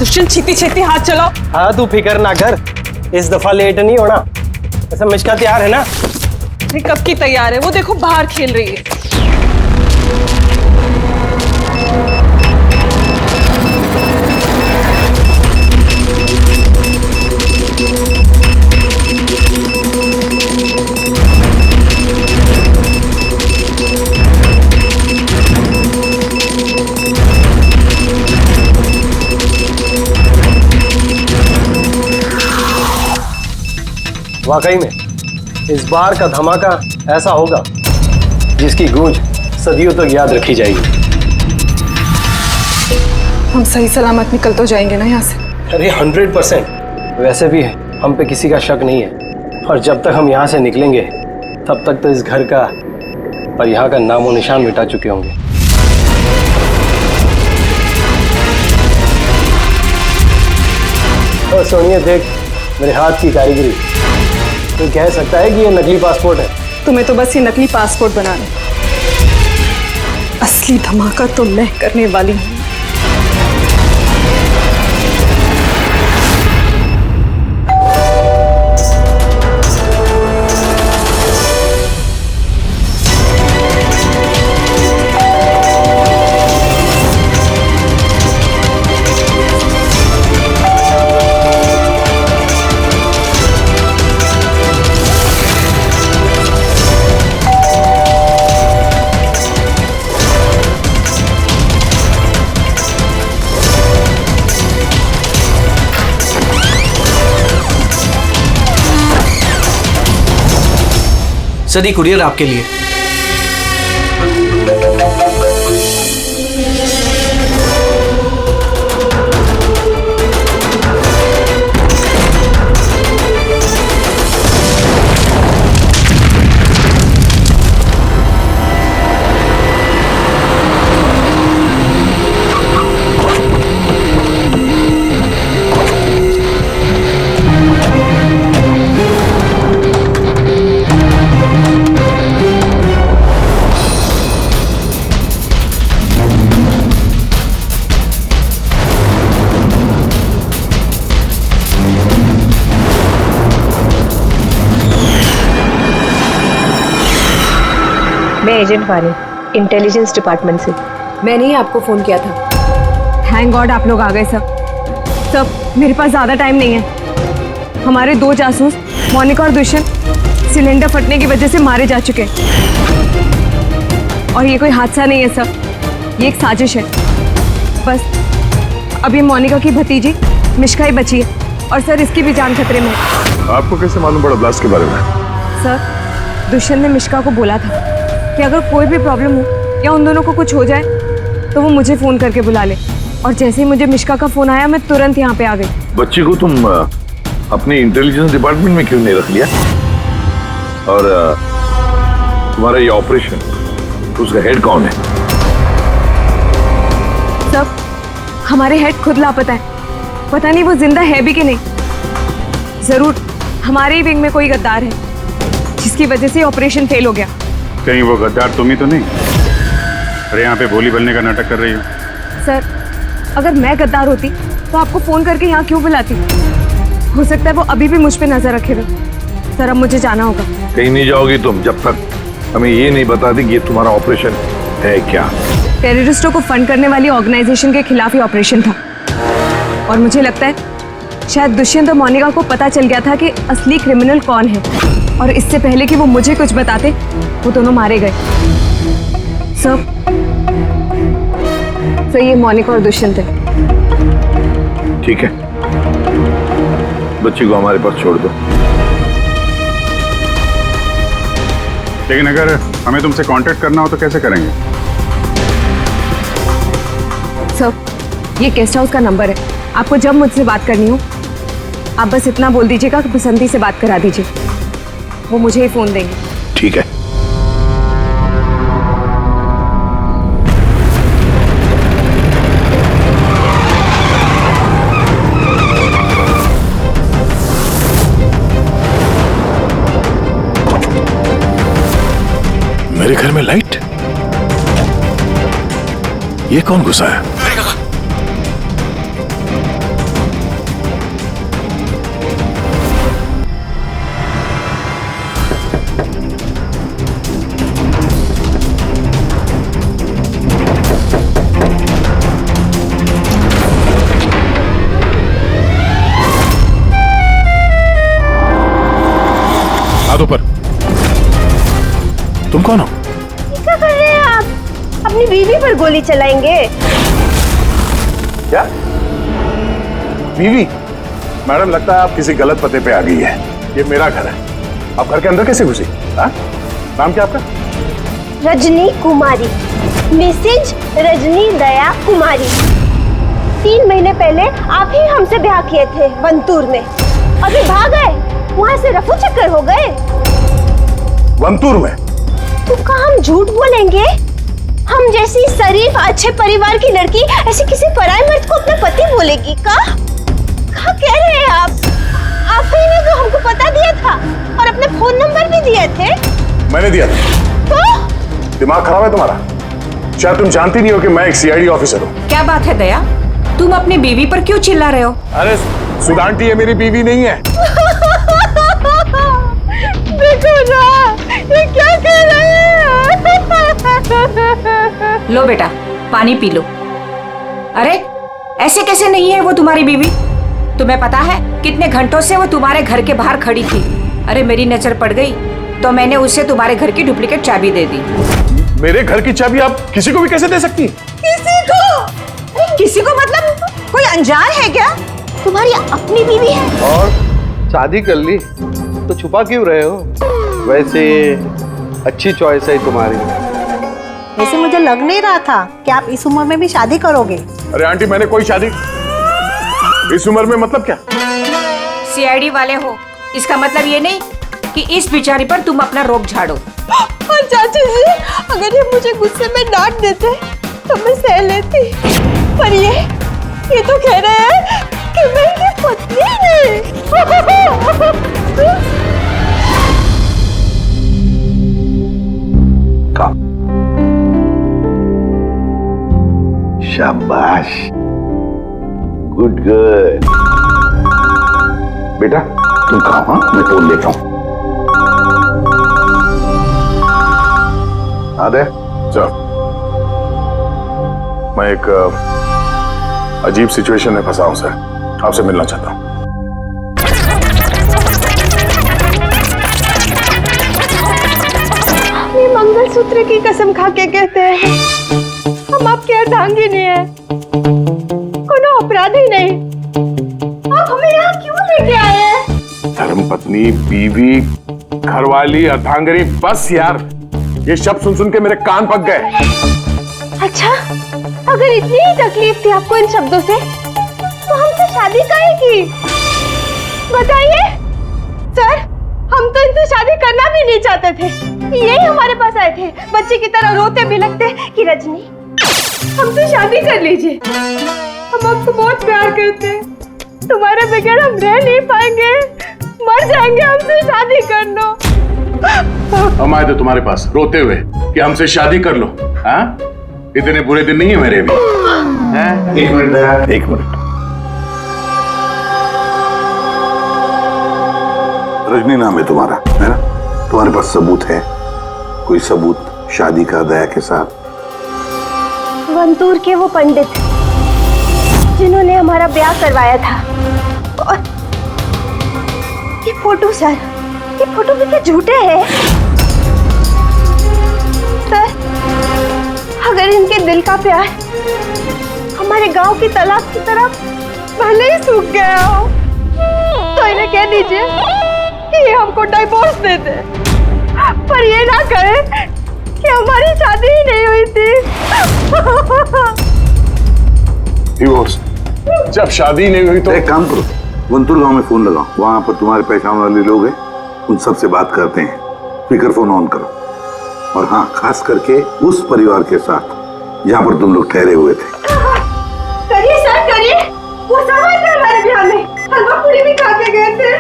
दुष्यंत छीती छीती हाथ चलाओ। हाँ तू फिक्र ना कर, इस दफा लेट नहीं होना। ऐसा मिष्का तैयार है ना? अरे कब की तैयार है, वो देखो बाहर खेल रही है। वाकई में इस बार का धमाका ऐसा होगा जिसकी गूंज सदियों तक याद रखी जाएगी। हम सही सलामत निकल तो जाएंगे ना यहाँ से? अरे 100%। वैसे भी हम पे किसी का शक नहीं है, और जब तक हम यहाँ से निकलेंगे तब तक तो इस घर का और यहाँ का नामो निशान मिटा चुके होंगे। और सोनिया देख मेरे हाथ की कारीगरी, कोई कह सकता है कि ये नकली पासपोर्ट है? तुम्हें तो बस ये नकली पासपोर्ट बनाना है, असली धमाका तो मैं करने वाली हूँ। सदी कुरियर आपके लिए। मैं एजेंट वानी, इंटेलिजेंस डिपार्टमेंट से। मैंने ही आपको फोन किया था। थैंक गॉड आप लोग आ गए सब। मेरे पास ज्यादा टाइम नहीं है। हमारे 2 जासूस मोनिका और दुष्यंत सिलेंडर फटने की वजह से मारे जा चुके हैं, और ये कोई हादसा नहीं है सर, ये एक साजिश है। बस अभी मोनिका की भतीजी मिष्का ही बची है, और सर इसकी भी जान खतरे में है। आपको कैसे मालूम पड़ा ब्लास्ट के बारे में? सर दुष्यंत ने मिष्का को बोला था कि अगर कोई भी प्रॉब्लम हो या उन दोनों को कुछ हो जाए तो वो मुझे फोन करके बुला ले, और जैसे ही मुझे मिष्का का फोन आया मैं तुरंत यहाँ पे आ गई। बच्ची को तुम अपने इंटेलिजेंस डिपार्टमेंट में क्यों नहीं रख लिया? और तुम्हारा ये ऑपरेशन, उसका हेड कौन है? सब हमारे हेड खुद लापता है, पता नहीं वो जिंदा है भी कि नहीं। जरूर हमारे ही विंग में कोई गद्दार है जिसकी वजह से ऑपरेशन फेल हो गया। कहीं वो गद्दार तुम ही तो नहीं? अरे यहाँ पे बोली बनने का नाटक कर रही हो। सर अगर मैं गद्दार होती तो आपको फोन करके यहाँ क्यों बुलाती? हो सकता है वो अभी भी मुझ पे नजर रखे हुए। सर अब मुझे जाना होगा। कहीं नहीं जाओगी तुम जब तक हमें ये नहीं बता दी कि ये तुम्हारा ऑपरेशन है क्या। टेररिस्टों को फंड करने वाली ऑर्गेनाइजेशन के खिलाफ ही ऑपरेशन था, और मुझे लगता है शायद दुष्यंत और मोनिका को पता चल गया था कि असली क्रिमिनल कौन है, और इससे पहले कि वो मुझे कुछ बताते वो दोनों मारे गए। सर ये मोनिका और दुष्यंत है। ठीक है, बच्ची को हमारे पास छोड़ दो। लेकिन अगर हमें तुमसे कांटेक्ट करना हो तो कैसे करेंगे? सर ये गेस्ट हाउस का नंबर है, आपको जब मुझसे बात करनी हो आप बस इतना बोल दीजिएगा कि बसंती से बात करा दीजिए, वो मुझे ही फोन देंगे। ठीक है। मेरे घर में लाइट? ये कौन घुसा है? तुम कौन हो? क्या कर रहे हैं आप? अपनी बीवी पर गोली चलाएंगे? क्या बीवी? मैडम लगता है आप किसी गलत पते पे आ गई है। ये मेरा घर है, आप घर के अंदर कैसे घुसी? नाम क्या आपका? रजनी कुमारी, मिसेज रजनी दया कुमारी। 3 महीने पहले आप ही हमसे ब्याह किए थे वंतूर में, अभी भाग गए, वहां से रफू चक्कर हो गए। वंतूर में? तो क्या हम झूठ बोलेंगे? हम जैसी शरीफ अच्छे परिवार की लड़की ऐसे किसी पराये मर्द को अपना पति बोलेगी? क्या कह रहे हैं आप? आप ही ने तो हमको पता दिया था और अपने फोन नंबर भी दिए थे। मैंने दिया था। तो दिमाग खराब है तुम्हारा? शायद तुम जानती नहीं हो कि मैं एक सीआईडी ऑफिसर हूँ। क्या बात है दया, तुम अपनी बीवी पर क्यों चिल्ला रहे हो? अरे सुधांटी ये मेरी बीवी नहीं है। देखो ना, ये क्या कह रहे हैं? लो बेटा, पानी पी लो। अरे ऐसे कैसे नहीं है वो तुम्हारी बीवी? तुम्हें पता है कितने घंटों से वो तुम्हारे घर के बाहर खड़ी थी। अरे मेरी नजर पड़ गई तो मैंने उसे तुम्हारे घर की डुप्लीकेट चाबी दे दी। मेरे घर की चाबी आप किसी को भी कैसे दे सकती? किसी को? किसी को मतलब कोई अनजान है क्या? तुम्हारी अपनी बीवी है। और शादी कर ली तो छुपा क्यों रहे हो? वैसे अच्छी चॉइस है तुम्हारी। वैसे मुझे लग नहीं रहा था कि आप इस उम्र में भी शादी करोगे। अरे आंटी मैंने कोई शादी इस उम्र में मतलब क्या? सीआईडी वाले हो, इसका मतलब ये नहीं कि इस बेचारी पर तुम अपना रोब झाड़ो। और चाची जी, अगर ये मुझे गुस्से में डांट देते तो मैं सह लेती, पर ये तो कह रहे हैं कि मैं इनकी पत्नी नहीं। शाबाश, गुड गर्ल। बेटा तुम कहाँ? हाँ मैं फोन लेता हूँ। आदे चलो, मैं एक अजीब सिचुएशन में फंसा हूं सर, आपसे मिलना चाहता हूँ। ये मंगलसूत्र की कसम खा के कहते हैं हम आपके अर्धांगी नहीं है, कोनो अपराधी नहीं। आप हमें यहाँ क्यों लेके आए हैं? धर्मपत्नी, बीवी, घरवाली, अर्धांगिनी, बस यार ये शब्द सुन सुन के मेरे कान पक गए। अच्छा, अगर इतनी ही तकलीफ थी आपको इन शब्दों से, तो हमसे शादी काहे की? बताइए सर, हम तो इनसे शादी करना भी नहीं चाहते थे। यही हमारे पास आए थे, बच्चे की तरह रोते बिलखते कि रजनी हमसे शादी कर लीजिए, हम आपको बहुत प्यार करते हैं, तुम्हारे बगैर हम रह नहीं पाएंगे, मर जाएंगे, हमसे शादी कर लो। हम आए थे तुम्हारे पास रोते हुए कि हमसे शादी कर लो। हाँ, इतने बुरे दिन नहीं है मेरे भी। एक मिनट दया, एक मिनट। रजनी नाम है तुम्हारा, है ना? तुम्हारे पास सबूत है? कोई सबूत शादी का दया के साथ? वंतूर के वो पंडित जिन्होंने हमारा ब्याह करवाया था, और ये फोटो सर, ये फोटो भी क्या झूठे हैं? सर, अगर इनके दिल का प्यार हमारे गांव की तालाब की तरह भले ही सूख गया हो, तो इन्हें कह दीजिए कि ये हमको डिवोर्स दे दे, पर ये ना कहे कि हमारी शादी ही नहीं हुई थी। डिवोर्स? जब शादी नहीं हुई तो एक काम करो, वंतूर गांव में फोन लगाओ, वहां पर तुम्हारे पहचान वाले लोग हैं, उन सबसे बात करते हैं। स्पीकर फोन ऑन करो, और हाँ, खास करके उस परिवार के साथ जहां पर तुम लोग ठहरे हुए थे। करिए सर, करिए। वो सब आए थे हमारे ब्याह में, हलवा पूरी भी खा के गए थे।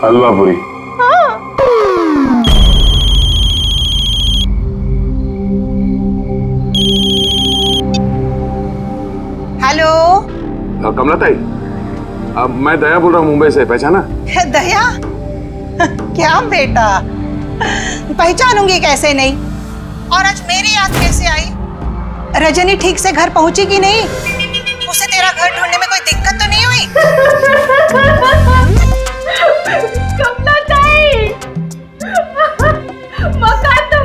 हलवा पूरी? हाँ। हेलो कमला ताई, अब मैं दया बोल रहा हूँ मुंबई से, पहचाना? दया? क्या बेटा, पहचानूंगी कैसे नहीं? और आज मेरी याद कैसे आई? रजनी ठीक से घर पहुंची कि नहीं? उसे तेरा घर ढूंढने में कोई दिक्कत तो नहीं हुई? कमला ताई, मकान तो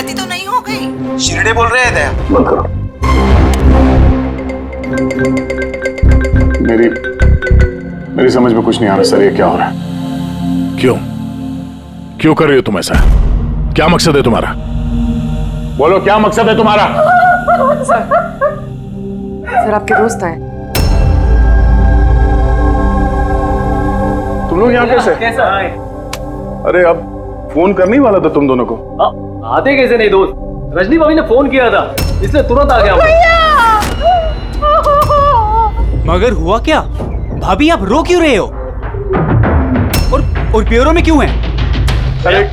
गलती तो नहीं हो गई? शिरडे बोल रहे हैं दया। बंद करो। मेरी समझ में कुछ नहीं आ रहा सर, ये क्या हो रहा है? क्यों कर रही हो तुम ऐसा? क्या मकसद है तुम्हारा? बोलो, क्या मकसद है तुम्हारा? सर आपके दोस्त आए। तुम लोग यहाँ कैसे? कैसा आए? अरे अब फोन करने ही वाला था तुम दोनों को। आते कैसे नहीं दोस्त? रजनी भाभी ने फोन किया था, इसलिए तुरंत आ गया। मगर हुआ क्या? भाभी आप रो क्यों रहे हो? और प्योरो में क्यों है? अरे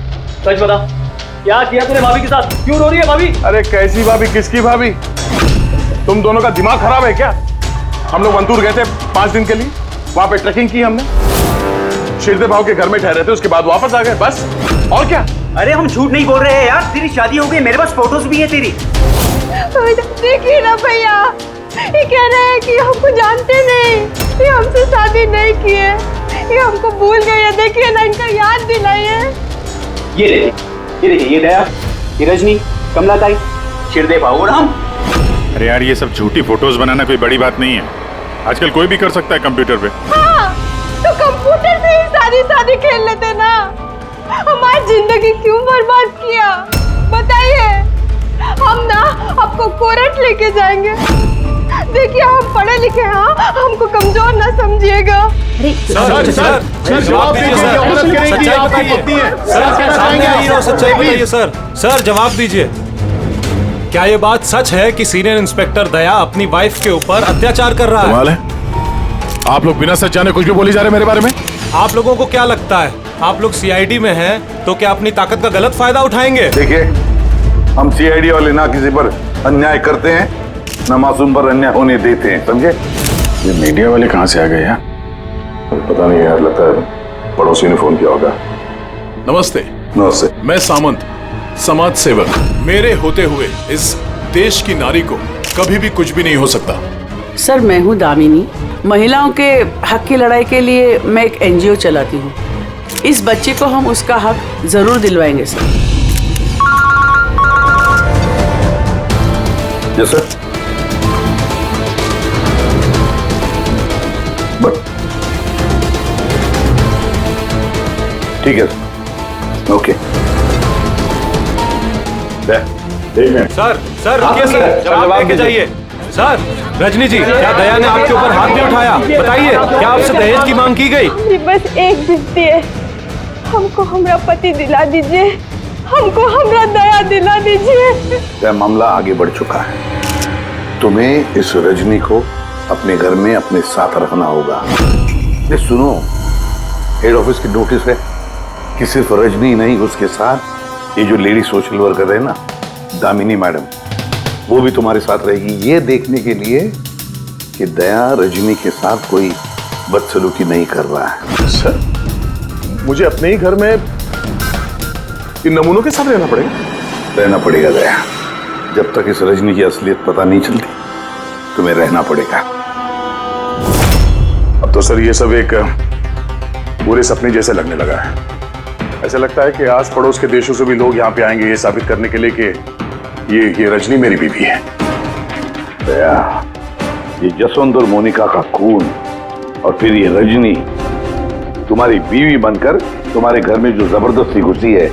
सच बता, क्या किया तूने भाभी के साथ? क्यों रो रही है भाभी? अरे कैसी भाभी, किसकी भाभी? तुम दोनों का दिमाग खराब है क्या? हम लोग वंतूर गए थे 5 दिन के लिए, वहां पे ट्रैकिंग की हमने, शिरदे भाव के घर में ठहरे थे, उसके बाद वापस आ गए, बस। और क्या? अरे हम झूठ नहीं बोल रहे हैं यार, तेरी शादी हो गई, मेरे पास फोटोज भी है तेरी। देखिए ना भैया, ये कह रहे हैं कि हमको जानते नहीं, ये हमसे शादी नहीं किए, ये हमको भूल गए हैं। देखिए ना, इनका याद दिलाइए। ये देखिए, ये दया, ये रजनी, कमला ताई, शिरदे भाऊ और हम। अरे यार, ये सब झूठी फोटोज बनाना कोई बड़ी बात नहीं है, आजकल कोई भी कर सकता है कंप्यूटर पे। हाँ, तो कंप्यूटर से ही शादी खेल लेते ना। हमारी जिंदगी क्यों बर्बाद किया बताइए? हम ना आपको कोर्ट लेके जाएंगे। देखिए हम पढ़े लिखे हैं, हमको कमजोर ना समझिएगा। जवाब दीजिए, औरत करेगी आपकी पत्नी है। सच्चाई बताइए सर। सर जवाब दीजिए, क्या ये बात सच है कि सीनियर इंस्पेक्टर दया अपनी वाइफ के ऊपर अत्याचार कर रहा है? कमाल है, आप लोग बिना सच जाने कुछ भी बोली जा रहे हैं मेरे बारे में। आप लोगों को क्या लगता है, आप लोग सीआईडी में हैं तो क्या अपनी ताकत का गलत फायदा उठाएंगे? देखिए, हम सीआईडी वाले ना किसी पर अन्याय करते हैं, ना मासूम पर अन्याय होने देते हैं, समझे? ये मीडिया वाले कहाँ से आ गए यार? पता नहीं यार, लगता है पड़ोसी ने फोन किया होगा। नमस्ते। नमस्ते। मैं सामंत, समाज सेवक। मेरे होते हुए इस देश की नारी को कभी भी कुछ भी नहीं हो सकता। सर मैं हूँ दामिनी, महिलाओं के हक की लड़ाई के लिए मैं एक एनजीओ चलाती हूँ। इस बच्चे को हम उसका हक जरूर दिलवाएंगे सर। Yes sir. ठीक है, ओके। सर रुकिए सर, जवाब देके जाइए। सर रजनी जी, क्या दया ने आपके ऊपर हाथ नहीं उठाया? बताइए, क्या आपसे दहेज की मांग की गई? बस एक विनती है, हमको हमरा पति दिला दीजिए, हमको हमरा दया दिला दीजिए। यह मामला आगे बढ़ चुका है, तुम्हें इस रजनी को अपने घर में अपने साथ रखना होगा। ये सुनो, हेड ऑफिस की नोटिस है कि सिर्फ रजनी नहीं, उसके साथ ये जो लेडी सोशल वर्कर है ना, दामिनी मैडम, वो भी तुम्हारे साथ रहेगी, ये देखने के लिए कि दया रजनी के साथ कोई बदसलूकी नहीं कर रहा है। सर, मुझे अपने ही घर में इन नमूनों के साथ रहना पड़ेगा? रहना पड़ेगा दया, जब तक इस रजनी की असलियत पता नहीं चलती तुम्हें रहना पड़ेगा। अब तो सर ये सब एक पूरे सपने जैसे लगने लगा है। ऐसा लगता है कि आस पड़ोस के देशों से भी लोग यहाँ पे आएंगे ये साबित करने के लिए कि ये रजनी मेरी बीवी है। दया, ये जसवंत और मोनिका का खून और फिर ये रजनी तुम्हारी बीवी बनकर तुम्हारे घर में जो जबरदस्ती घुसी है,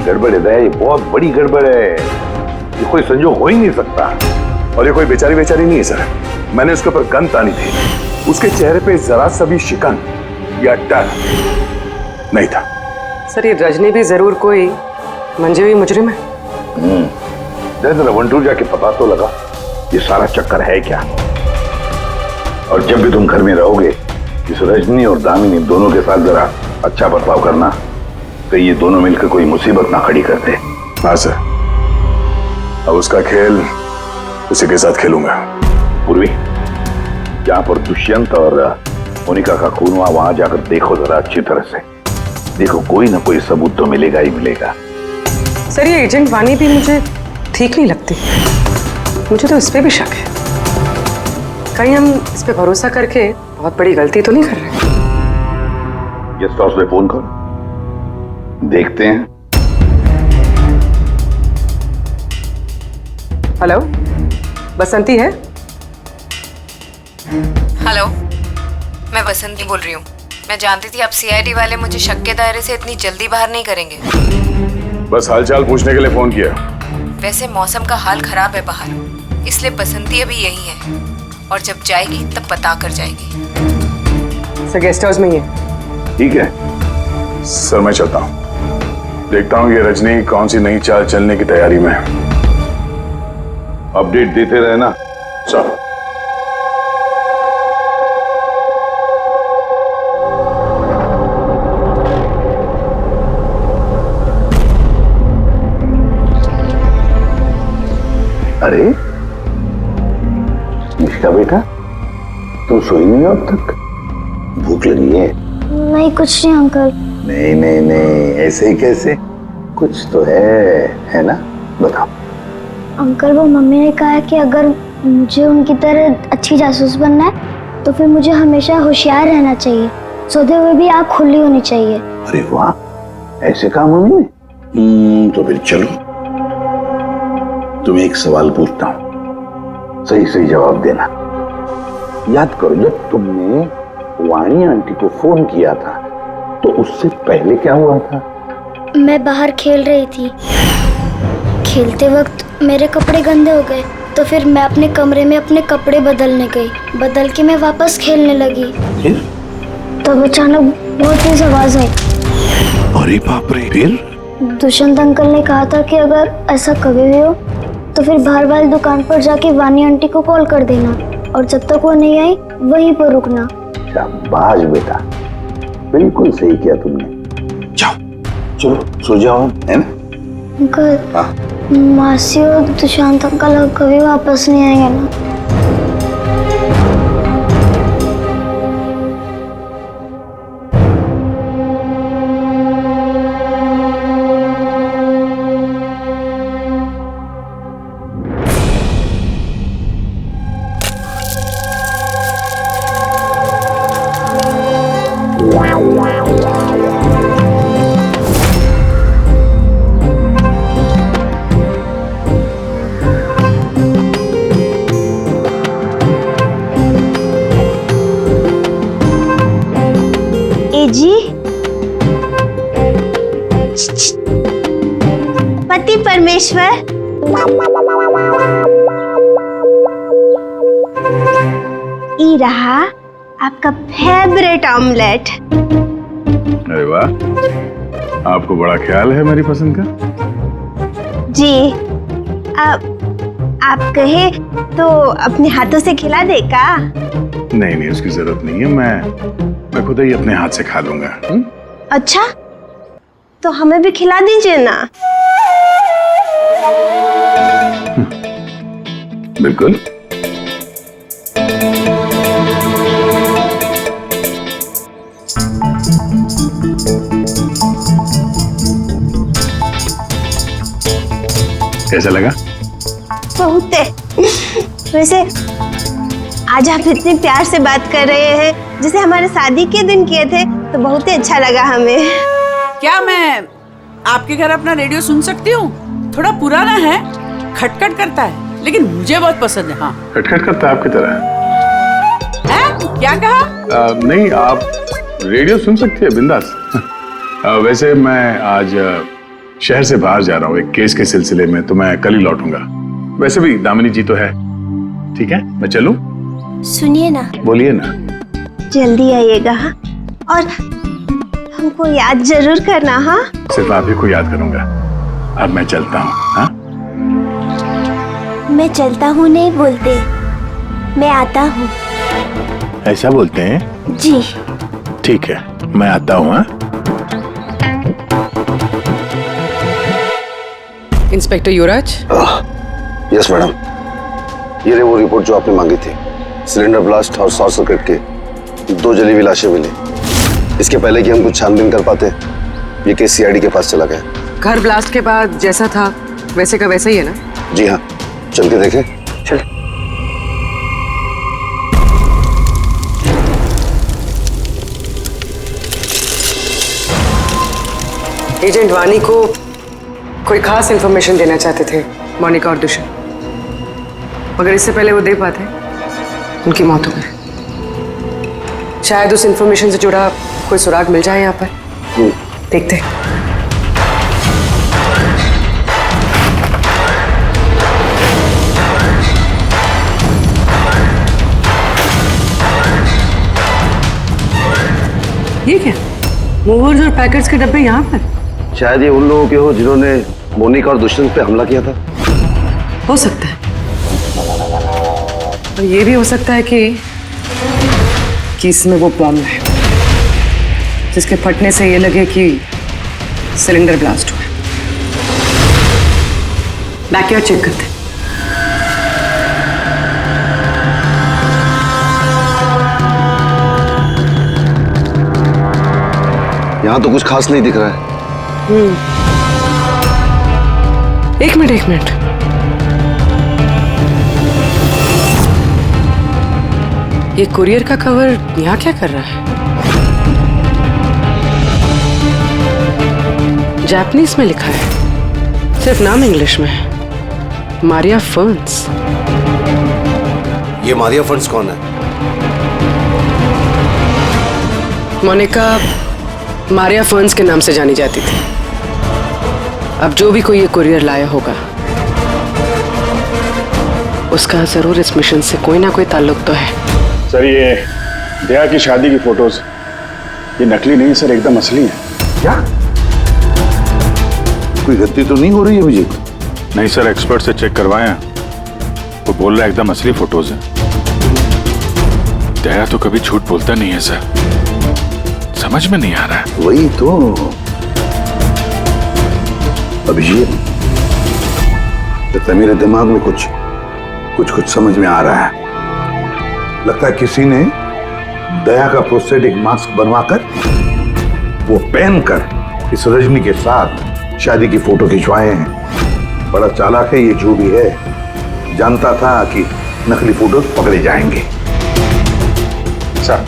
गड़बड़ है दया, ये बहुत बड़ी गड़बड़ है, ये कोई संजोग हो ही नहीं सकता। और ये कोई बेचारी नहीं है सर, मैंने उसके ऊपर गन तानी थी, उसके चेहरे पे जरा सा भी शिकन या डर नहीं था। सर ये रजनी भी जरूर कोई मंजे हुई मुजरिम है। जरा वंटूर जाके पता तो लगा ये सारा चक्कर है क्या। और जब भी तुम घर में रहोगे, इस रजनी और दामिनी दोनों के साथ जरा अच्छा बर्ताव करना, तो ये दोनों मिलकर कोई मुसीबत ना खड़ी करते। हाँ सर, अब उसका खेल उसी के साथ खेलूंगा। पूर्वी, जहां पर दुष्यंत और मोनिका का खून हुआ, वहां जाकर देखो जरा अच्छी तरह से, देखो कोई ना कोई सबूत तो मिलेगा ही मिलेगा। सर ये एजेंट वानी भी मुझे ठीक नहीं लगती, मुझे तो इस पे भी शक है। कहीं हम इस पे भरोसा करके बहुत बड़ी गलती तो नहीं कर रहे? गेस्ट हाउस में फोन करो, देखते हैं हेलो, बसंती है? हेलो, मैं बसंती बोल रही हूँ। मैं जानती थी अब सीआईडी वाले मुझे शक के दायरे से इतनी जल्दी बाहर नहीं करेंगे। बस हालचाल पूछने के लिए फोन किया। वैसे मौसम का हाल खराब है बाहर, इसलिए बसंती अभी यही है और जब जाएगी तब पता कर जाएगी। सर गेस्ट हाउस में ही है। ठीक है सर, मैं चलता हूँ। देखता हूँ ये रजनी कौन सी नई चाल चलने की तैयारी में है। अपडेट देते रहे ना सर। अरे निष्ठा बेटा, तुम सोई नहीं हो अब तक? भूख लगी है? नहीं कुछ नहीं अंकल। नहीं नहीं नहीं, ऐसे ही कैसे? कुछ तो है ना? बताओ। अंकल वो मम्मी ने कहा है कि अगर मुझे उनकी तरह अच्छी जासूस बनना है तो फिर मुझे हमेशा होशियार रहना चाहिए, सोते हुए भी आँख खुली होनी चाहिए। अरे वाह, ऐसे कहा मम्मी ने? तो फिर चलो, तुम्हें एक सवाल पूछता हूँ, सही सही जवाब देना। याद करो, जब तुमने वाणी आंटी को फोन किया था तो उससे पहले क्या हुआ था? मैं बाहर खेल रही थी, खेलते वक्त मेरे कपड़े गंदे हो गए तो फिर मैं अपने कमरे में अपने कपड़े बदलने गई, बदल के मैं वापस खेलने लगी। फिर? तब अचानक बहुत तेज आवाज आई। अरे बाप रे! फिर? दुष्यंत अंकल ने कहा था कि अगर ऐसा कभी भी हो तो फिर बाहर वाली दुकान पर जाके वानी आंटी को कॉल कर देना और जब तक वो नहीं आई वहीं पर रुकना। शाबाश बेटा, बिल्कुल सही किया तुमने। जाओ चलो सो जाओ, है ना? अंकल, मासी और दुष्यंत अंकल कभी वापस नहीं आएंगे ना? जी पति परमेश्वर, ई रहा आपका फेवरेट ऑमलेट। अरे वाह, आपको बड़ा ख्याल है मेरी पसंद का। जी आप कहे तो अपने हाथों से खिला दे का? नहीं नहीं, उसकी जरूरत नहीं है, मैं खुद ही अपने हाथ से खा लूंगा। अच्छा, तो हमें भी खिला दीजिए ना। बिल्कुल। कैसा लगा? बहुत है। वैसे आज आप इतने प्यार से बात कर रहे हैं जैसे हमारे शादी के दिन किए थे, तो बहुत ही अच्छा लगा हमें। क्या मैं आपके घर अपना रेडियो सुन सकती हूँ? थोड़ा पुराना है, खटखट करता है, लेकिन मुझे बहुत पसंद है। हाँ, खटखट करता है आपकी तरह है? क्या कहा? नहीं, आप रेडियो सुन सकती है बिंदास। वैसे मैं आज शहर से बाहर जा रहा हूँ एक केस के सिलसिले में, तो मैं कल ही लौटूंगा। वैसे भी दामिनी जी तो है। ठीक है, मैं चलूं? सुनिए ना। बोलिए ना। जल्दी आइएगा और हमको याद जरूर करना। हाँ, सिर्फ आप ही को याद करूंगा। अब मैं चलता हूँ। हाँ, मैं चलता हूँ नहीं बोलते, मैं आता हूँ। ऐसा बोलते हैं? जी ठीक है, मैं आता हूँ। हाँ, इंस्पेक्टर युवराज। यस मैडम, ये रही वो रिपोर्ट जो आपने मांगी थी। सिलेंडर ब्लास्ट और शॉर्ट सर्किट के 2 जली हुई लाशें मिली। इसके पहले कि हम कुछ छानबीन कर पाते, ये केस सीआईडी के पास चला गया। घर ब्लास्ट के बाद जैसा था वैसे का वैसा ही है ना? जी हाँ, चल के देखें। चल। एजेंट वानी को कोई खास इंफॉर्मेशन देना चाहते थे मोनिका और दुष्यंत। मगर इससे पहले वो दे पाते उनकी मौत हो गई। शायद उस इंफॉर्मेशन से जुड़ा कोई सुराग मिल जाए यहाँ पर। देखते हैं। ये क्या? मूवर्स और पैकेट्स के डब्बे यहाँ पर? शायद ये उन लोगों के हो जिन्होंने मोनिका और दुष्यंत पे हमला किया था। हो सकता है, और ये भी हो सकता है कि इसमें वो बॉम्ब है जिसके फटने से ये लगे कि सिलेंडर ब्लास्ट हुआ। बैकयार्ड चेक करते हैं। यहाँ तो कुछ खास नहीं दिख रहा है। एक मिनट। ये कुरियर का कवर यहाँ क्या कर रहा है? जापानीज में लिखा है, सिर्फ नाम इंग्लिश में है, मारिया फर्न्स। ये मारिया फर्न्स कौन है? मोनिका मारिया फर्न्स के नाम से जानी जाती थी। अब जो भी कोई ये कुरियर लाया होगा उसका जरूर इस मिशन से कोई ना कोई ताल्लुक तो है। सर ये दया की शादी की फोटोज ये नकली नहीं सर, एकदम असली है। क्या? कोई गलती तो नहीं हो रही है अभिजीत? नहीं सर, एक्सपर्ट से चेक करवाए हैं, वो बोल रहा है एकदम असली फोटोज हैं। दया तो कभी झूठ बोलता नहीं है सर, समझ में नहीं आ रहा है। वही तो अभिजीत, लगता है मेरे दिमाग में कुछ समझ में आ रहा है। लगता है किसी ने दया का प्रोस्थेटिक मास्क बनवाकर वो पहनकर इस रजनी के साथ शादी की फोटो खिंचवाए हैं। बड़ा चालाक है ये, जो भी है जानता था कि नकली फोटो पकड़े जाएंगे। सर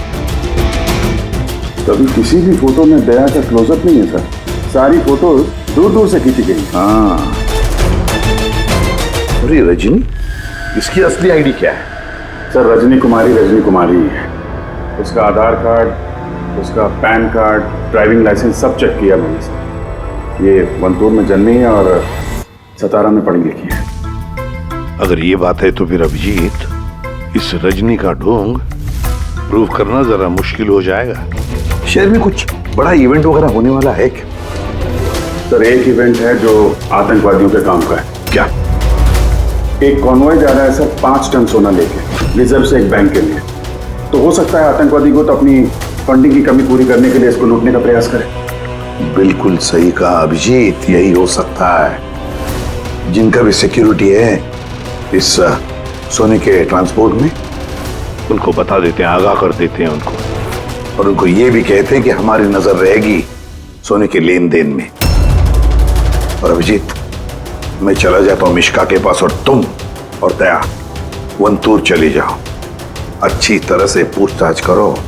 कभी किसी भी फोटो में दया का क्लोजअप नहीं है सर, सारी फोटो दूर दूर से खींची गई। हाँ, अरे रजनी, इसकी असली आईडी क्या है? सर रजनी कुमारी है। उसका आधार कार्ड, उसका पैन कार्ड, ड्राइविंग लाइसेंस सब चेक किया मैंने सर। ये वंतूर में जन्मी है और सतारा में पढ़ी लिखी है। अगर ये बात है तो फिर अभिजीत, इस रजनी का ढोंग प्रूव करना जरा मुश्किल हो जाएगा। शहर में कुछ बड़ा इवेंट वगैरह होने वाला है क्या? सर एक इवेंट है जो आतंकवादियों के काम का है। क्या? एक कॉन्वॉय जा रहा है सर 5 टन सोना लेके रिजर्व से एक बैंक के लिए। तो हो सकता है आतंकवादी को तो अपनी फंडिंग की कमी पूरी करने के लिए इसको लूटने का प्रयास करे। बिल्कुल सही कहा अभिजीत, यही हो सकता है। जिनका भी सिक्योरिटी है इस सोने के ट्रांसपोर्ट में, उनको बता देते हैं, आगाह कर देते हैं उनको, और उनको ये भी कहते हैं कि हमारी नजर रहेगी सोने के लेन देन में। और अभिजीत, मैं चला जाता हूं मिश्का के पास, और तुम और दया वंतूर चले जाओ। अच्छी तरह से पूछताछ करो,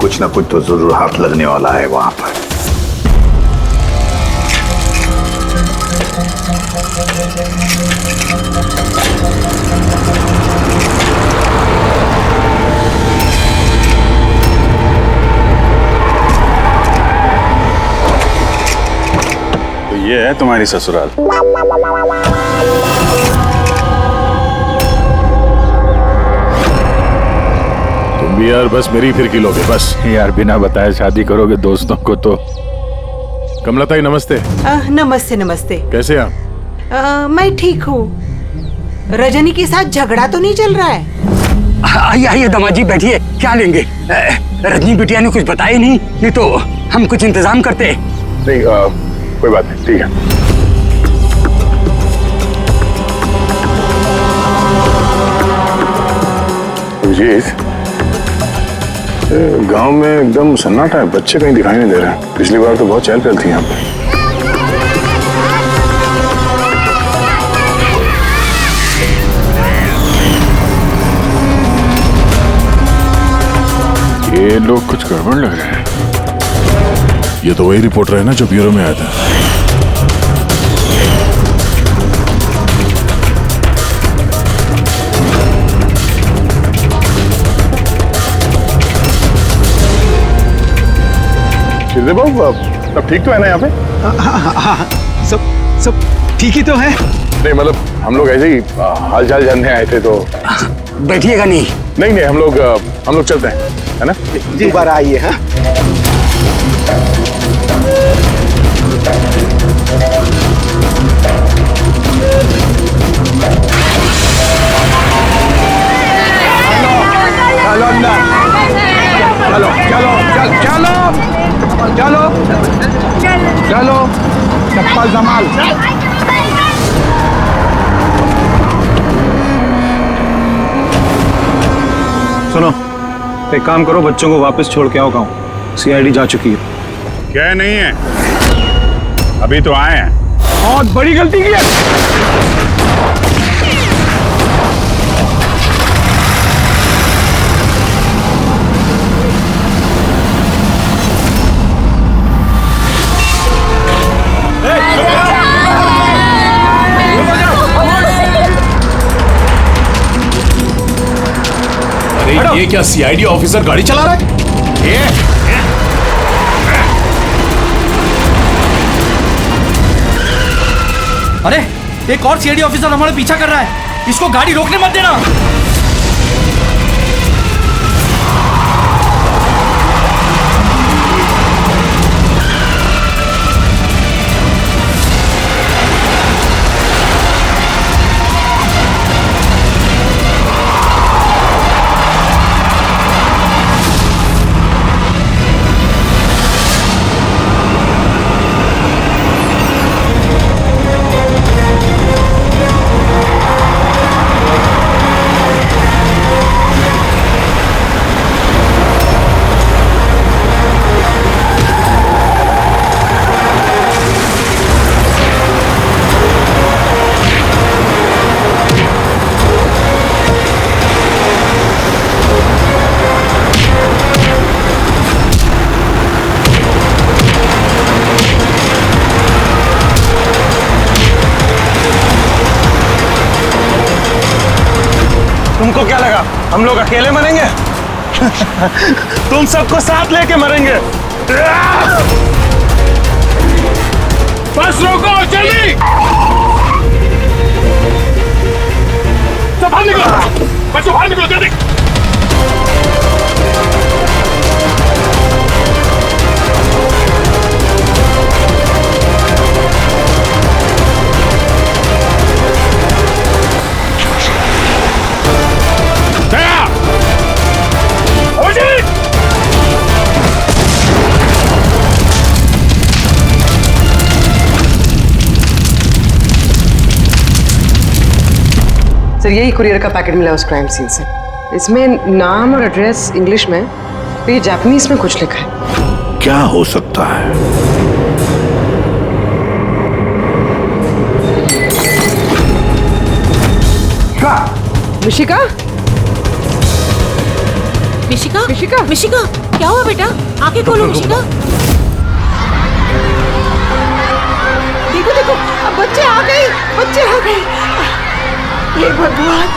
कुछ ना कुछ तो जरूर हाथ लगने वाला है वहां पर। तो ये है तुम्हारी ससुराल। तुम भी यार बस मेरी फिर किलोगे बस। यार बिना बताए शादी करोगे दोस्तों को तो। कमलताई नमस्ते। नमस्ते नमस्ते। कैसे आप? मैं ठीक हूँ। रजनी के साथ झगड़ा तो नहीं चल रहा है? आइए आइए दामाद जी बैठिए, क्या लेंगे? रजनी बिटिया ने कुछ बताया नहीं तो हम कुछ इंतजाम करते। नहीं कोई बात नहीं, ठीक है। गांव में एकदम सन्नाटा है, बच्चे कहीं दिखाई नहीं दे रहे। पिछली बार तो बहुत चहल पहल थी यहाँ पे। ये लोग कुछ गड़बड़ लग रहे हैं। ये तो वही रिपोर्टर है ना जो ब्यूरो में आया था। शिरदे बाबू सब ठीक तो है ना यहाँ पे? हाँ, सब ठीक ही तो है। नहीं मतलब हम लोग ऐसे ही हाल चाल जानने आए थे तो। बैठिएगा नहीं? नहीं हम लोग चलते हैं, है ना? दोबारा आइए। हाँ चलो अंदर, चलो चप्पल संभाल। सुनो, एक काम करो, बच्चों को वापस छोड़ के आओ गाँव। सीआईडी जा चुकी है। क्या नहीं है, अभी तो आए हैं। बहुत बड़ी गलती की है। अरे ये क्या सीआईडी ऑफिसर गाड़ी चला रहा है? अरे एक और सीआईडी ऑफिसर हमारे पीछा कर रहा है, इसको गाड़ी रोकने मत देना। तुमको क्या लगा हम लोग अकेले मरेंगे? तुम सबको साथ लेके मरेंगे। बस रोको, जल्दी सब बाहर निकलो, बच्चों बाहर निकलो जल्दी। सर यही कुरियर का पैकेट मिला उस क्राइम सीन से। इसमें नाम और एड्रेस इंग्लिश में, तो ये जापानीज में कुछ लिखा है। क्या हो सकता है? मिशिका? मिशिका? मिशिका? मिशिका, क्या हुआ बेटा? आंखें खोलो मिशिका। देखो देखो, अब बच्चे आ गए, बच्चे आ गए। हे भगवान,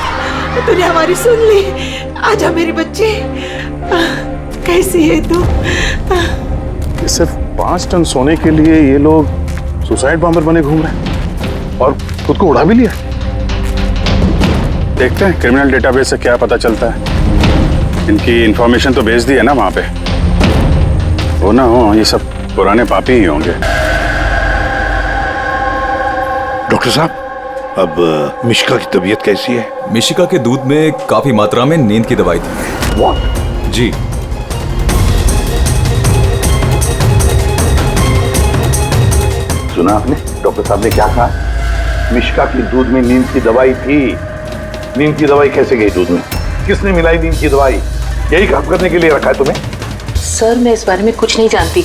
तूने हमारी सुन ली। आजा मेरे बच्चे, कैसी है तू? सिर्फ 5 टन सोने के लिए ये लोग सुसाइड बॉम्बर बने घूम रहे हैं और खुद को उड़ा भी लिया। देखते हैं क्रिमिनल डेटाबेस से क्या पता चलता है। इनकी इंफॉर्मेशन तो भेज दी है ना वहां पे, वो ना हो ये सब पुराने पापी ही होंगे। डॉक्टर साहब, अब मिशिका की तबीयत कैसी है? मिशिका के दूध में काफी मात्रा में नींद की दवाई थी। What? जी। सुना आपने डॉक्टर साहब ने क्या कहा? मिशिका की दूध में नींद की दवाई थी। नींद की दवाई कैसे गई दूध में? किसने मिलाई नींद की दवाई? यही काम करने के लिए रखा है तुम्हें? सर मैं इस बारे में कुछ नहीं जानती,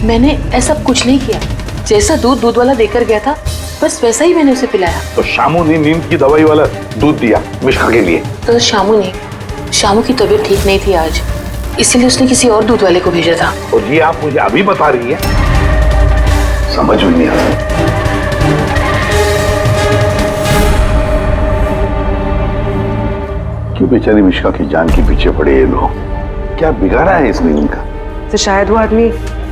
मैंने ऐसा कुछ नहीं किया। जैसा दूध दूध वाला देकर गया था बस वैसा ही मैंने उसे पिलाया। तो शामू ने नींद की दवाई वाला दूध दिया मिशिका के लिए? तो शामू की तबीयत ठीक नहीं थी आज, इसलिए उसने किसी और दूध वाले को भेजा था। और ये आप मुझे अभी बता रही है? समझ में नहीं आ रहा। क्यों बेचारी मिशिका की जान के पीछे पड़े ये लोग? क्या बिगाड़ा है इसने इनका? तो शायद वो आदमी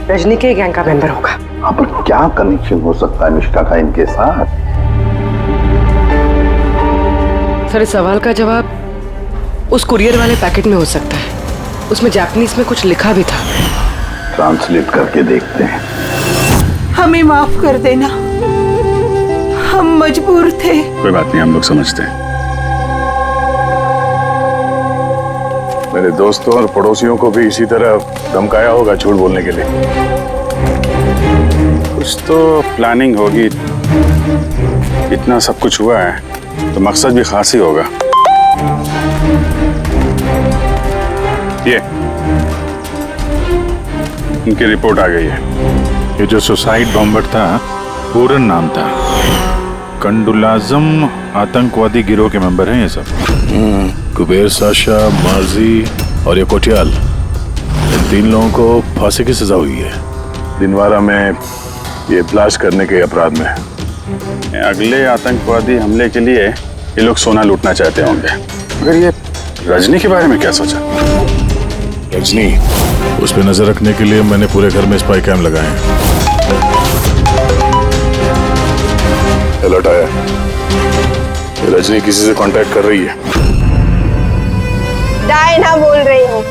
रजनी के गैंग का मेंबर होगा। हाँ, पर क्या कनेक्शन हो सकता है मिश्का का इनके साथ? सर, इस सवाल का जवाब उस कुरियर वाले पैकेट में हो सकता है। उसमें जापानीज में कुछ लिखा भी था। ट्रांसलेट करके देखते हैं। हमें माफ कर देना, हम मजबूर थे। कोई बात नहीं, हम लोग समझते हैं। मेरे दोस्तों और पड़ोसियों को भी इसी तरह धमकाया होगा झूठ बोलने के लिए। कुछ तो प्लानिंग होगी। इतना सब कुछ हुआ है तो मकसद भी खास ही होगा। ये इनकी रिपोर्ट आ गई है। ये जो सुसाइड बॉम्बर था, पूरन नाम था। कंडुलाजम आतंकवादी गिरोह के मेंबर हैं ये सब। कुबेर साशा, मार्जी और ये कोटियाल, इन 3 लोगों को फांसी की सजा हुई है दिनवारा में ये ब्लास्ट करने के अपराध में। अगले आतंकवादी हमले के लिए ये लोग सोना लूटना चाहते होंगे। मगर ये रजनी के बारे में क्या सोचा? रजनी, उस पर नजर रखने के लिए मैंने पूरे घर में स्पाई कैम लगाए हैं। अलर्ट आया, रजनी किसी से कांटेक्ट कर रही है। डायना बोल रही हूँ।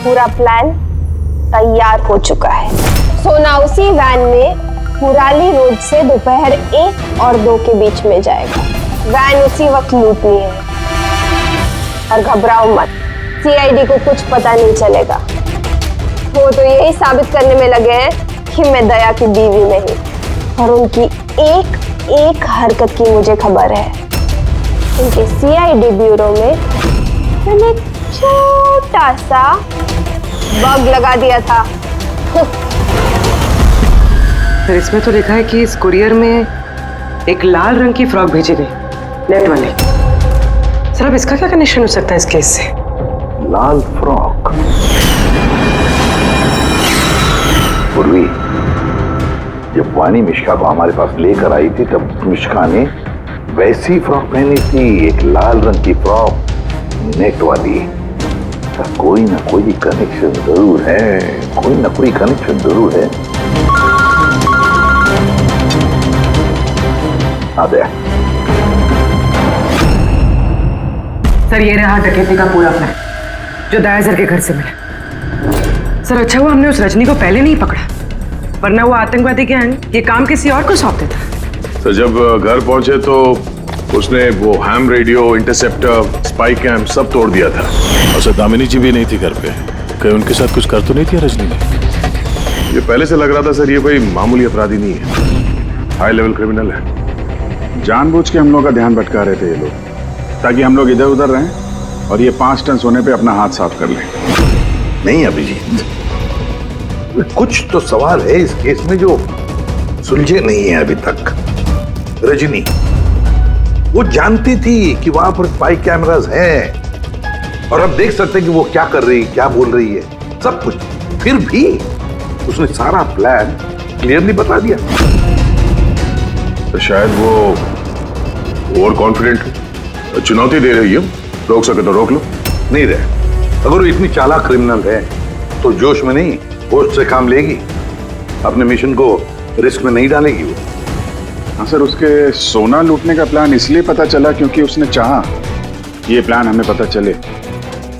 पूरा प्लान तैयार हो चुका है। सोना उसी वैन में मुराली रोड से दोपहर 1 और 2 के बीच में जाएगा। वैन उसी वक्त लूटनी है। और घबराओ मत, सीआईडी को कुछ पता नहीं चलेगा। वो तो यही साबित करने में लगे हैं कि मैं दया की बीवी नहीं, और उनकी एक एक हरकत की मुझे खबर है। उनके सीआईडी ब्यूरो में मैंने एक छोटा सा बग लगा दिया था। सर, इसमें तो लिखा है कि इस कुरियर में एक लाल रंग की फ्रॉक भेजी गई, नेट वाली। सर, अब इसका क्या कनेक्शन हो सकता है इस केस से? लाल फ्रॉक? पूर्वी, जब वानी मिश्का को हमारे पास लेकर आई थी तब मिश्का ने वैसी फ्रॉक पहनी थी, एक लाल रंग की फ्रॉक, नेट वाली। तो कोई ना कोई कनेक्शन जरूर है, कोई ना कोई कनेक्शन जरूर है। आ गया। सर, ये रहा डकैती का पूरा प्लान जो दया सर के घर से मिला। सर, अच्छा हुआ हमने उस रजनी को पहले नहीं पकड़ा, वरना वो आतंकवादी गैंग ये काम किसी और को सौंप देता। तो जब घर पहुंचे तो उसने वो ham radio, interceptor, spy cam सब तोड़ दिया था। और सर, दामिनी जी भी नहीं थी घर पे। कहीं उनके साथ कुछ कर तो नहीं किया रजनी ने? ये पहले से लग रहा था सर, ये कोई मामूली अपराधी नहीं है, हाई लेवल क्रिमिनल है। जानबूझ के हम लोग का ध्यान भटका रहे थे ये लोग, ताकि हम लोग इधर उधर रहें और ये 5 टन सोने पे अपना हाथ साफ कर लें। नहीं अभिजीत, कुछ तो सवाल है इस केस में जो सुलझे नहीं है अभी तक। रजनी वो जानती थी कि वहां पर स्पाई कैमरास हैं और अब देख सकते हैं कि वो क्या कर रही, क्या बोल रही है, सब कुछ। फिर भी उसने सारा प्लान क्लियरली बता दिया। तो शायद वो ओवर कॉन्फिडेंट, चुनौती दे रही है। रोक सके तो रोक लो। नहीं रहे, अगर वो इतनी चालाक क्रिमिनल है तो जोश में नहीं, होश से काम लेगी। अपने मिशन को रिस्क में नहीं डालेगी वो। हाँ सर, उसके सोना लूटने का प्लान इसलिए पता चला क्योंकि उसने चाहा ये प्लान हमें पता चले।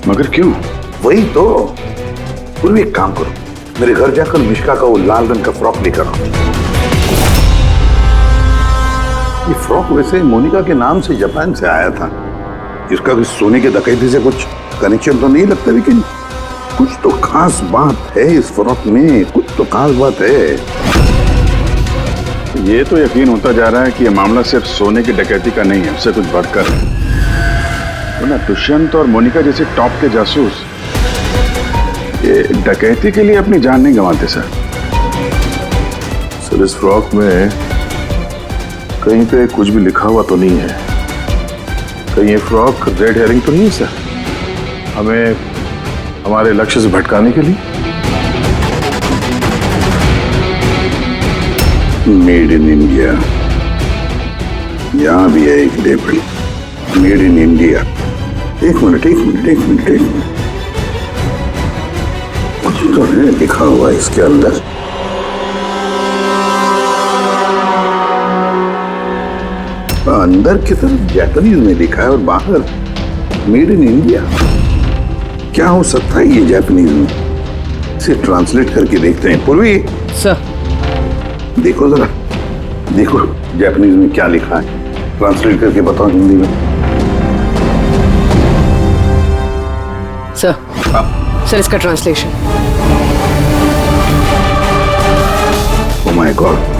मगर क्यों? वही तो। पूर्वी, एक काम करो, मेरे घर जाकर मिश्का का वो लाल रंग का फ्रॉक लेकर आओ। ये फ्रॉक वैसे मोनिका के नाम से जापान से आया था। इसका भी सोने के डकैती से कुछ कनेक्शन तो नहीं लगता, लेकिन कुछ तो खास बात है इस फ्रॉक में, कुछ तो खास बात है। ये तो यकीन होता जा रहा है कि ये मामला सिर्फ सोने की डकैती का नहीं है, उससे कुछ बढ़कर है। तो ना दुष्यंत और मोनिका जैसे टॉप के जासूस ये डकैती के लिए अपनी जान नहीं गंवाते सर। सर, इस फ्रॉक में कहीं पे कुछ भी लिखा हुआ तो नहीं है? कहीं ये फ्रॉक रेड हेरिंग तो नहीं है सर, हमें हमारे लक्ष्य से भटकाने के लिए? मेड इन इंडिया, यहां भी है एक लेबल, मेड इन इंडिया। एक मिनट, एक मिनट, एक मिनट, एक मिनट। तो है लिखा हुआ इसके अंदर। अंदर की तरफ जापानीज में लिखा है और बाहर मेड इन इंडिया। क्या हो सकता है ये जापानीज में? इसे ट्रांसलेट करके देखते हैं। पूर्वी सर, देखो जरा, देखो जापानीज में क्या लिखा है, ट्रांसलेट करके बताओ हिंदी में। सर इसका ट्रांसलेशन। Oh my God.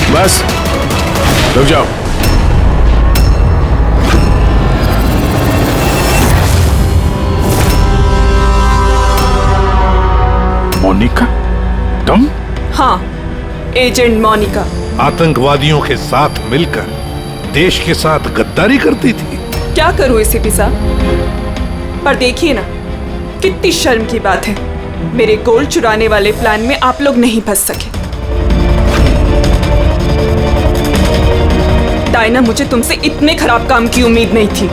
बस रुक जाओ। मोनिका, तुम? हाँ, एजेंट मोनिका। आतंकवादियों के साथ मिलकर देश के साथ गद्दारी करती थी। क्या करूं एसीपी साहब, पर देखिए ना, कितनी शर्म की बात है, मेरे गोल्ड चुराने वाले प्लान में आप लोग नहीं फंस सके। डायना, मुझे तुमसे इतने खराब काम की उम्मीद नहीं थी।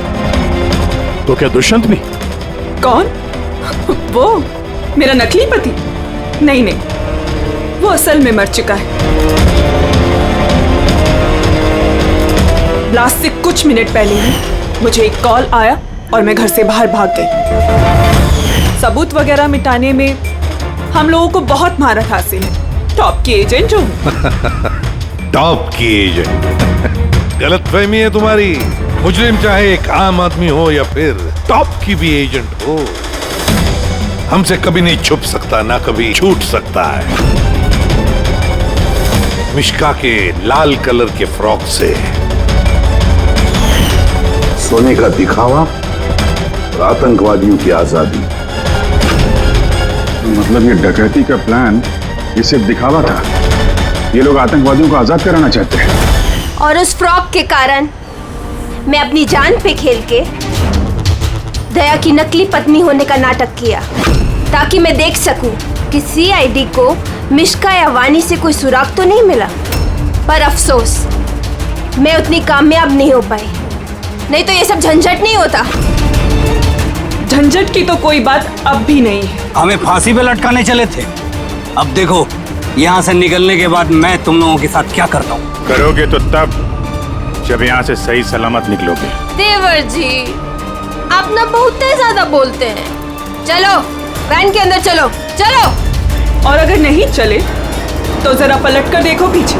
तो क्या दुष्यंत भी? कौन? वो मेरा नकली पति? नहीं नहीं, वो असल में मर चुका है। ब्लास्ट से कुछ मिनट पहले ही मुझे एक कॉल आया और मैं घर से बाहर भाग गई। सबूत वगैरह मिटाने में हम लोगों को बहुत महारत हासिल है। टॉप की एजेंट हूँ। टॉप की एजेंट? गलतफहमी है तुम्हारी। मुजरिम चाहे एक आम आदमी हो या फिर टॉप की भी एजेंट हो, हमसे कभी नहीं छुप सकता, ना कभी छूट सकता है। मिश्का के लाल कलर के फ्रॉक से सोने का दिखावा और आतंकवादियों की आजादी। मतलब ये डकैती का प्लान ये सिर्फ दिखावा था? ये लोग आतंकवादियों को आजाद कराना चाहते हैं। और उस फ्रॉक के कारण मैं अपनी जान पे खेल के दया की नकली पत्नी होने का नाटक किया, ताकि मैं देख सकूं कि सीआईडी को मिश्का या वानी से कोई सुराग तो नहीं मिला। पर अफसोस, मैं उतनी कामयाब नहीं हो पाई, नहीं तो ये सब झंझट नहीं होता। झंझट की तो कोई बात अब भी नहीं है। हमें फांसी पे लटकाने चले थे, अब देखो यहाँ से निकलने के बाद मैं तुम लोगों के साथ क्या करता हूँ। करोगे तो तब जब यहाँ से सही सलामत निकलोगे। देवर जी, आप ना बहुत ज्यादा बोलते हैं। चलो वैन के अंदर चलो, चलो। और अगर नहीं चले तो जरा पलट कर देखो पीछे।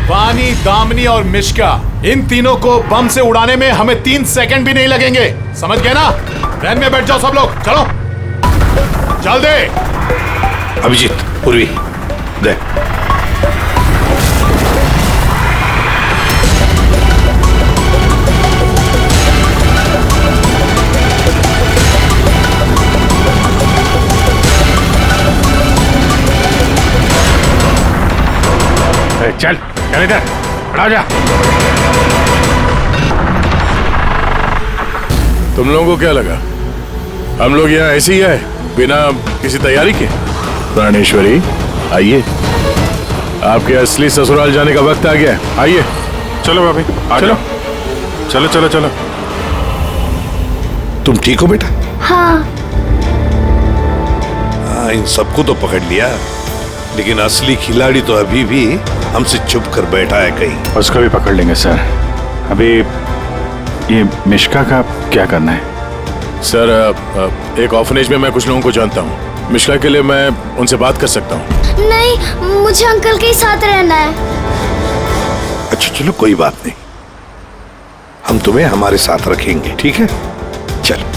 वानी, दामिनी और मिश्का, इन तीनों को बम से उड़ाने में हमें 3 सेकंड भी नहीं लगेंगे। समझ गए ना? वैन में बैठ जाओ सब लोग, चलो चल दे। अभिजीत, पूर्वी दे। चल चल इधर, खड़ा जा। तुम लोगों को क्या लगा हम लोग यहाँ ऐसे ही आए बिना किसी तैयारी के? प्राणेश्वरी आइए, आपके असली ससुराल जाने का वक्त आ गया है। आइए। चलो भाभी, चलो चलो चलो चलो। तुम ठीक हो बेटा? हाँ। हाँ, इन सबको तो पकड़ लिया, लेकिन असली खिलाड़ी तो अभी भी हमसे छुप कर बैठा है कहीं। उसको भी पकड़ लेंगे सर। अभी ये मिश्का का क्या करना है? सर एक ऑर्फनेज में मैं कुछ लोगों को जानता हूँ, मिश्का के लिए मैं उनसे बात कर सकता हूँ। नहीं, मुझे अंकल के साथ रहना है। अच्छा चलो कोई बात नहीं, हम तुम्हें हमारे साथ रखेंगे, ठीक है? चलो।